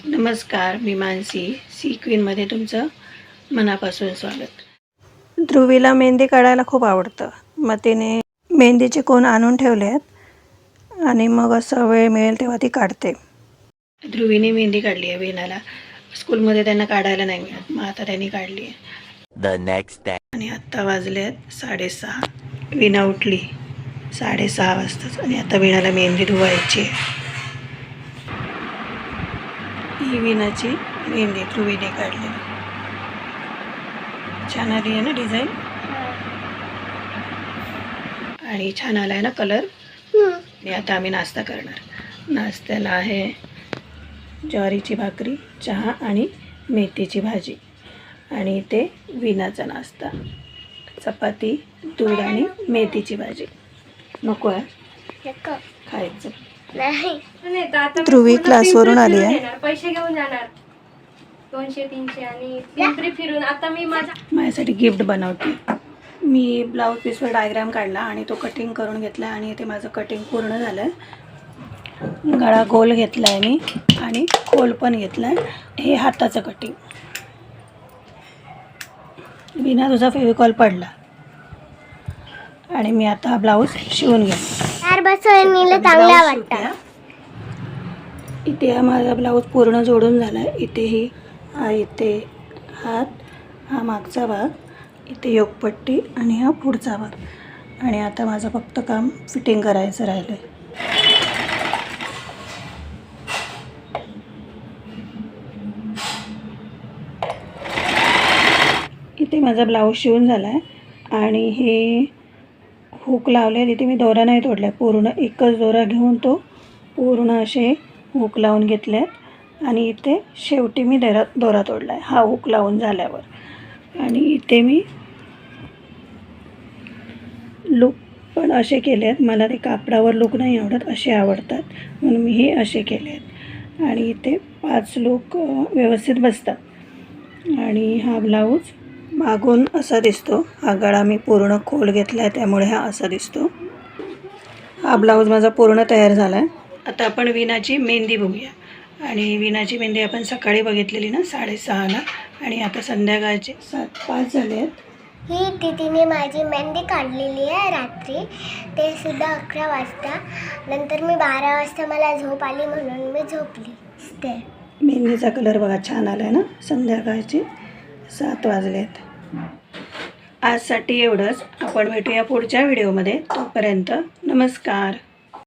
नमस्कार, मी मानसी सी क्वीनमध्ये तुमचं मनापासून स्वागत. ध्रुवीला मेहंदी काढायला खूप आवडतं. मग तिने मेहंदीचे कोन आणून ठेवले आहेत आणि मग असं वेळ मिळेल तेव्हा ती काढते. ध्रुवीने मेहंदी काढली आहे वीणाला. स्कूलमध्ये त्यांना काढायला नाही मिळत, मग आता त्यांनी काढली आहे. The next day. आणि आत्ता वाजले आहेत 6:30. वीणा उठली 6:30 वाजताच आणि आता वीणाला मेहंदी धुवायची आहे. ही वीणाची मेहंदी ध्रुवीने काढलेली. छान आली आहे ना डिझाईन, आणि छान आला आहे ना कलर. आणि आता आम्ही नाश्ता करणार. नाश्त्याला आहे ज्वारीची भाकरी, चहा आणि मेथीची भाजी. आणि इथे वीणाचा नाश्ता, चपाती, दूध आणि मेथीची भाजी. नको आहे खायचं. ध्रुवी क्लासवरून आली आहे. पैसे घेऊन जाणार 200-300 आणि पिंपरी फिरून. आता मी माझ्यासाठी गिफ्ट बनवते. मी ब्लाऊज पीसवर डायग्राम काढला आणि तो कटिंग करून घेतला आणि ते माझं कटिंग पूर्ण झालं आहे. गळा गोल घेतला आहे मी आणि खोल पण घेतला आहे. हे हाताचं कटिंग. विना तुझा फेविकॉल पडला आणि मी आता हा ब्लाऊज शिवून घेतला. चांगला वाटतं. इथे हा माझा ब्लाऊज पूर्ण जोडून झाला आहे. इथेही हा, इथे हात, हा मागचा भाग, इथे योगपट्टी आणि हा पुढचा भाग. आणि आता माझं फक्त काम फिटिंग करायचं राहिलं आहे. इथे माझा ब्लाऊज शिवून झाला आहे आणि हे हुक लावले. तिथे मी दोरा नाही तोडला, पूर्ण एकच दोरा घेऊन तो पूर्ण असे हुक लावून घेतले आहेत. आणि इथे शेवटी मी दोरा तोडला आहे हा हुक लावून झाल्यावर. आणि इथे मी लूक पण असे केले आहेत. मला ते कापडावर लूक नाही आवडत, असे आवडतात म्हणून मी हे असे केले आहेत. आणि इथे 5 लूक व्यवस्थित बसतात. आणि हा ब्लाऊज मागून असा दिसतो. हा गळा मी पूर्ण खोल घेतला आहे त्यामुळे हा असा दिसतो. हा ब्लाऊज माझा पूर्ण तयार झाला आहे. आता आपण वीणाची मेहंदी बघूया. आणि वीणाची मेहंदी आपण सकाळी बघितलेली ना 6:30ला, आणि आता संध्याकाळचे 7:05 झाले आहेत. ही तिने माझी मेहंदी काढलेली आहे रात्री, ते सुद्धा 11 वाजता. नंतर मी 12 वाजता मला झोप आली म्हणून मी झोपली. ते मेहंदीचा कलर बघा छान आला आहे ना. संध्याकाळचे 7 वाजले आहेत. आजसाठी एवढंच. आपण भेटूया पुढच्या व्हिडिओमध्ये. तोपर्यंत नमस्कार.